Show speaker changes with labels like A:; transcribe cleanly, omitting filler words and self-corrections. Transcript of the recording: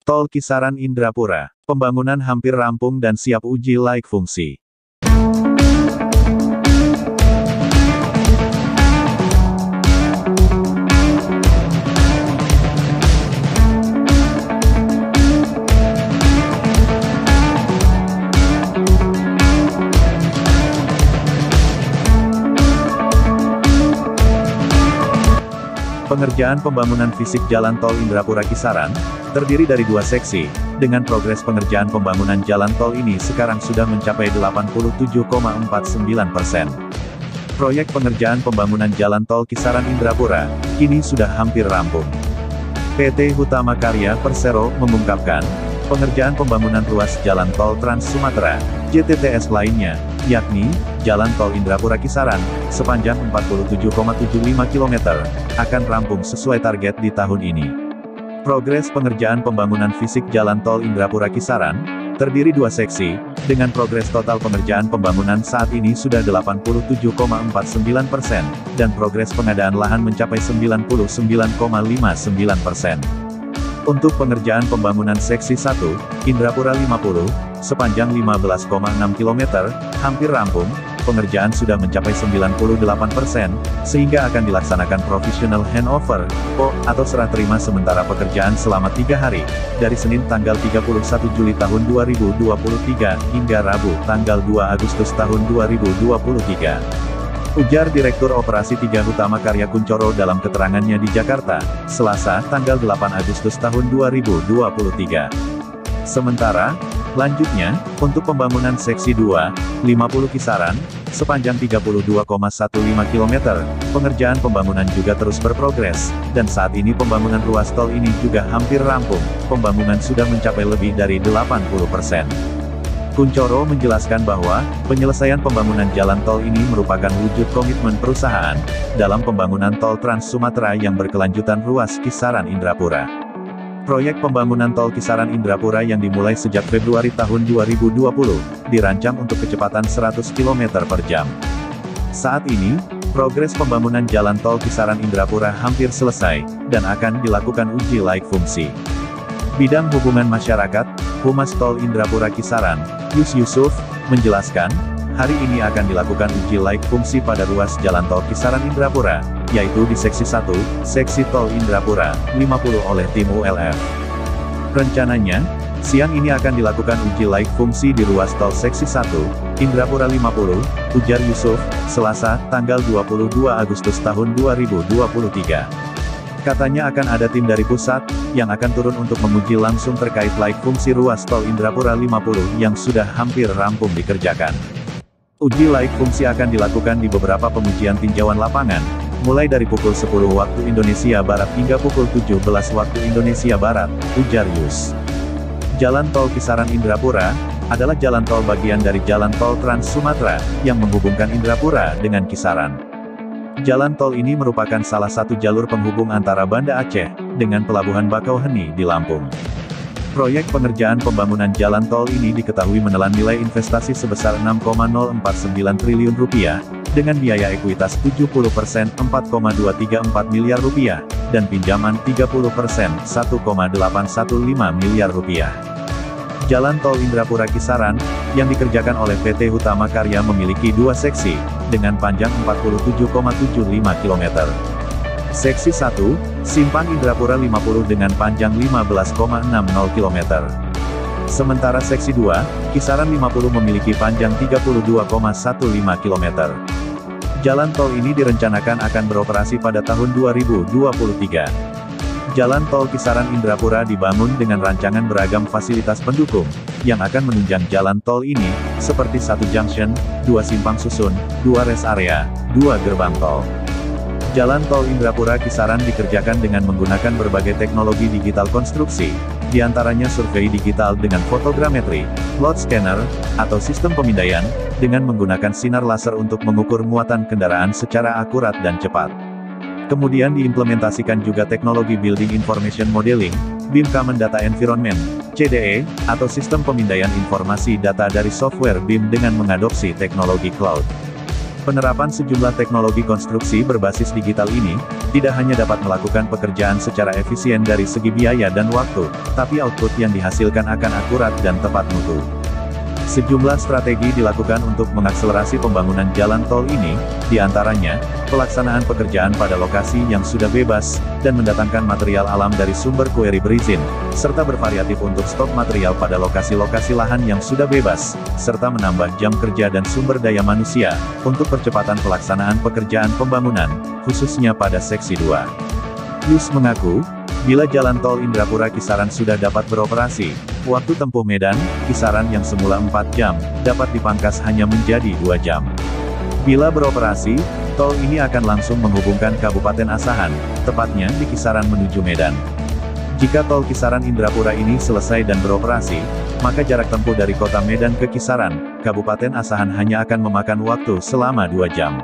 A: Tol Kisaran Indrapura. Pembangunan hampir rampung dan siap uji laik fungsi. Pengerjaan pembangunan fisik Jalan Tol Indrapura Kisaran, terdiri dari 2 seksi, dengan progres pengerjaan pembangunan jalan tol ini sekarang sudah mencapai 87,49%. Proyek pengerjaan pembangunan Jalan Tol Kisaran Indrapura, kini sudah hampir rampung. PT Hutama Karya Persero mengungkapkan, pengerjaan pembangunan ruas Jalan Tol Trans Sumatera, JTTS lainnya, yakni, Jalan Tol Indrapura Kisaran, sepanjang 47,75 km, akan rampung sesuai target di tahun ini. Progres pengerjaan pembangunan fisik Jalan Tol Indrapura Kisaran, terdiri 2 seksi, dengan progres total pengerjaan pembangunan saat ini sudah 87,49%, dan progres pengadaan lahan mencapai 99,59%. Untuk pengerjaan pembangunan seksi 1, Indrapura 50, sepanjang 15,6 km, hampir rampung, pengerjaan sudah mencapai 98%, sehingga akan dilaksanakan Provisional Handover, PO, atau serah terima sementara pekerjaan selama 3 hari, dari Senin tanggal 31 Juli tahun 2023, hingga Rabu tanggal 2 Agustus tahun 2023. Ujar Direktur Operasi 3 Hutama Karya Kuncoro dalam keterangannya di Jakarta, Selasa, tanggal 8 Agustus tahun 2023. Sementara, lanjutnya, untuk pembangunan seksi 2, 50 Kisaran, sepanjang 32,15 km, pengerjaan pembangunan juga terus berprogres, dan saat ini pembangunan ruas tol ini juga hampir rampung, pembangunan sudah mencapai lebih dari 80%. Kuncoro menjelaskan bahwa, penyelesaian pembangunan jalan tol ini merupakan wujud komitmen perusahaan, dalam pembangunan tol Trans Sumatera yang berkelanjutan ruas Kisaran Indrapura. Proyek pembangunan tol Kisaran Indrapura yang dimulai sejak Februari tahun 2020, dirancang untuk kecepatan 100 km per jam. Saat ini, progres pembangunan jalan tol Kisaran Indrapura hampir selesai, dan akan dilakukan uji laik fungsi. Bidang Hubungan Masyarakat, Humas Tol Indrapura Kisaran, Yus Yusuf, menjelaskan, hari ini akan dilakukan uji laik fungsi pada ruas Jalan Tol Kisaran Indrapura, yaitu di seksi 1, seksi Tol Indrapura, 50 oleh tim ULF. Rencananya, siang ini akan dilakukan uji laik fungsi di ruas tol seksi 1, Indrapura 50, ujar Yusuf, Selasa, tanggal 22 Agustus tahun 2023. Katanya akan ada tim dari pusat, yang akan turun untuk menguji langsung terkait laik fungsi ruas tol Indrapura 50 yang sudah hampir rampung dikerjakan. Uji laik fungsi akan dilakukan di beberapa pengujian tinjauan lapangan, mulai dari pukul 10 waktu Indonesia Barat hingga pukul 17 waktu Indonesia Barat, ujar Yus. Jalan Tol Kisaran Indrapura, adalah jalan tol bagian dari Jalan Tol Trans Sumatera, yang menghubungkan Indrapura dengan Kisaran. Jalan tol ini merupakan salah satu jalur penghubung antara Banda Aceh, dengan Pelabuhan Bakauheni di Lampung. Proyek pengerjaan pembangunan jalan tol ini diketahui menelan nilai investasi sebesar Rp6,049 triliun, dengan biaya ekuitas 70% Rp4,234 miliar, dan pinjaman 30% Rp1,815 miliar. Jalan Tol Indrapura Kisaran, yang dikerjakan oleh PT Hutama Karya memiliki 2 seksi, dengan panjang 47,75 km. Seksi 1, Simpang Indrapura 50 dengan panjang 15,60 km. Sementara seksi 2, Kisaran 50 memiliki panjang 32,15 km. Jalan tol ini direncanakan akan beroperasi pada tahun 2023. Jalan Tol Kisaran Indrapura dibangun dengan rancangan beragam fasilitas pendukung, yang akan menunjang jalan tol ini, seperti 1 junction, 2 simpang susun, 2 rest area, 2 gerbang tol. Jalan Tol Indrapura Kisaran dikerjakan dengan menggunakan berbagai teknologi digital konstruksi, diantaranya survei digital dengan fotogrametri, load scanner, atau sistem pemindaian, dengan menggunakan sinar laser untuk mengukur muatan kendaraan secara akurat dan cepat. Kemudian diimplementasikan juga teknologi Building Information Modeling, BIM Common Data Environment, CDE, atau sistem pemindaian informasi data dari software BIM dengan mengadopsi teknologi cloud. Penerapan sejumlah teknologi konstruksi berbasis digital ini, tidak hanya dapat melakukan pekerjaan secara efisien dari segi biaya dan waktu, tapi output yang dihasilkan akan akurat dan tepat mutu. Sejumlah strategi dilakukan untuk mengakselerasi pembangunan jalan tol ini, diantaranya, pelaksanaan pekerjaan pada lokasi yang sudah bebas, dan mendatangkan material alam dari sumber quarry berizin, serta bervariatif untuk stok material pada lokasi-lokasi lahan yang sudah bebas, serta menambah jam kerja dan sumber daya manusia, untuk percepatan pelaksanaan pekerjaan pembangunan, khususnya pada Seksi 2. Yus mengaku, bila jalan tol Indrapura Kisaran sudah dapat beroperasi, waktu tempuh Medan, Kisaran yang semula 4 jam, dapat dipangkas hanya menjadi 2 jam. Bila beroperasi, tol ini akan langsung menghubungkan Kabupaten Asahan, tepatnya di Kisaran menuju Medan. Jika tol Kisaran Indrapura ini selesai dan beroperasi, maka jarak tempuh dari kota Medan ke Kisaran, Kabupaten Asahan hanya akan memakan waktu selama 2 jam.